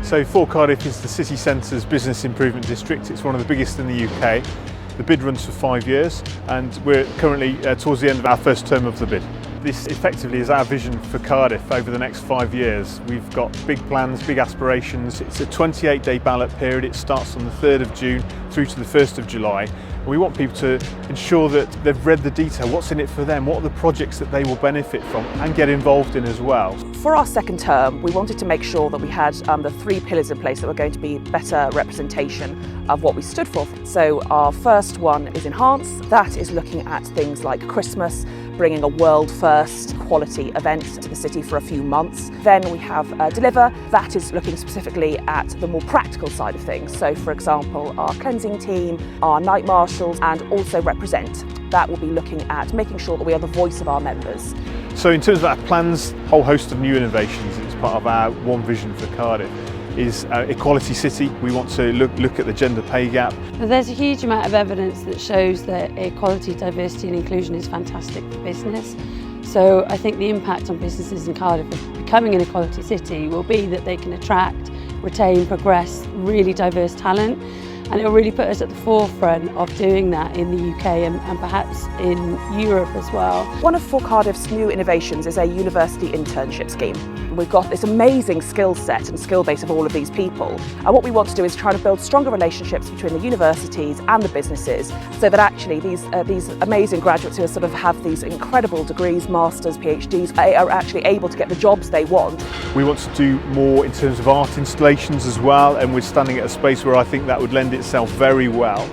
So FOR Cardiff is the city centre's business improvement district. It's one of the biggest in the UK. The bid runs for 5 years and we're currently towards the end of our first term of the bid. This effectively is our vision for Cardiff over the next 5 years. We've got big plans, big aspirations. It's a 28-day ballot period. It starts on the 3rd of June through to the 1st of July. And we want people to ensure that they've read the detail, what's in it for them, what are the projects that they will benefit from and get involved in as well. For our second term, we wanted to make sure that we had the 3 pillars in place that were going to be better representation of what we stood for. So our first one is enhance. That is looking at things like Christmas, bringing a world-first quality event to the city for a few months. Then we have deliver. That is looking specifically at the more practical side of things. So for example, our cleansing team, our night marshals, and also represent. That will be looking at making sure that we are the voice of our members. So in terms of our plans, a whole host of new innovations. It's part of our one vision for Cardiff. Is equality city. We want to look at the gender pay gap. There's a huge amount of evidence that shows that equality, diversity and inclusion is fantastic for business. So I think the impact on businesses in Cardiff of becoming an equality city will be that they can attract, retain, progress really diverse talent, and it will really put us at the forefront of doing that in the UK and perhaps in Europe as well. One of FOR Cardiff's new innovations is a university internship scheme. We've got this amazing skill set and skill base of all of these people, and what we want to do is try to build stronger relationships between the universities and the businesses, so that actually these amazing graduates who sort of have these incredible degrees, masters, PhDs, are actually able to get the jobs they want. We want to do more in terms of art installations as well, and we're standing at a space where I think that would lend itself very well.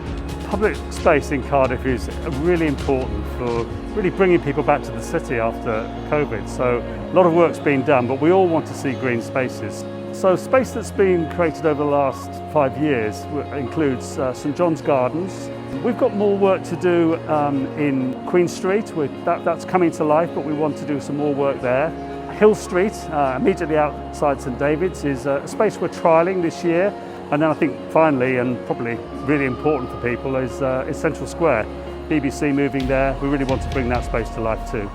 Public space in Cardiff is really important for really bringing people back to the city after COVID. So a lot of work's been done, but we all want to see green spaces. So space that's been created over the last 5 years includes St John's Gardens. We've got more work to do in Queen Street. That's coming to life, but we want to do some more work there. Hill Street, immediately outside St David's, is a space we're trialling this year. And then I think finally, and probably really important for people, is Central Square. BBC moving there, we really want to bring that space to life too.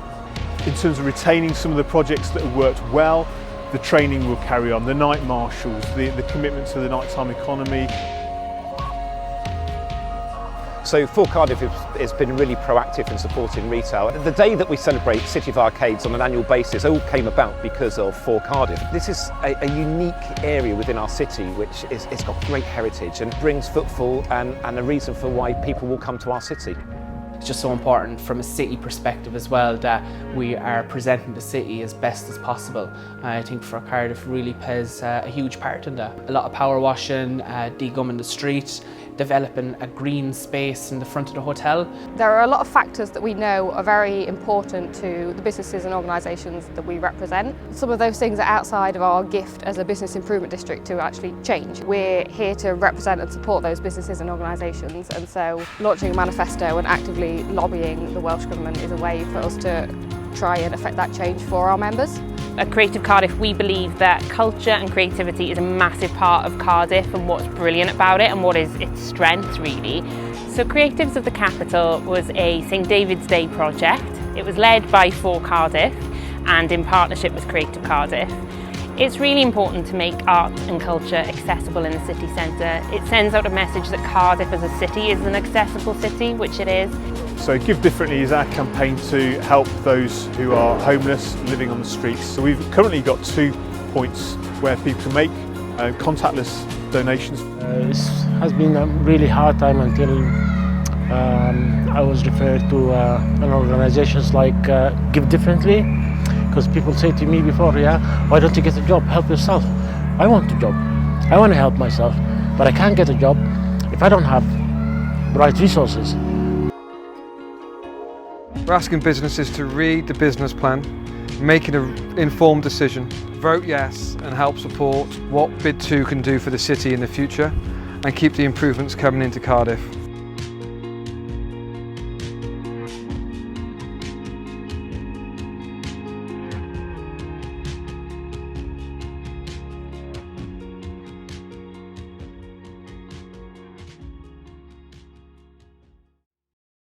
In terms of retaining some of the projects that have worked well, the training will carry on, the night marshals, the commitment to the nighttime economy. So FOR Cardiff has been really proactive in supporting retail. The day that we celebrate City of Arcades on an annual basis all came about because of FOR Cardiff. This is a unique area within our city which it's got great heritage and brings footfall and a reason for why people will come to our city. It's just so important from a city perspective as well that we are presenting the city as best as possible. I think FOR Cardiff really plays a huge part in that. A lot of power washing, degumming the street, developing a green space in the front of the hotel. There are a lot of factors that we know are very important to the businesses and organisations that we represent. Some of those things are outside of our gift as a business improvement district to actually change. We're here to represent and support those businesses and organisations, and so launching a manifesto and actively lobbying the Welsh Government is a way for us to try and affect that change for our members. At Creative Cardiff, we believe that culture and creativity is a massive part of Cardiff and what's brilliant about it and what is its strength really. So Creatives of the Capital was a St David's Day project. It was led by FOR Cardiff and in partnership with Creative Cardiff. It's really important to make art and culture accessible in the city centre. It sends out a message that Cardiff as a city is an accessible city, which it is. So Give Differently is our campaign to help those who are homeless, living on the streets. So we've currently got 2 points where people can make contactless donations. This has been a really hard time until I was referred to organizations like Give Differently, because people say to me before, yeah, why don't you get a job? Help yourself. I want a job. I want to help myself, but I can't get a job if I don't have the right resources. We're asking businesses to read the business plan, make an informed decision, vote yes and help support what Bid 2 can do for the city in the future and keep the improvements coming into Cardiff.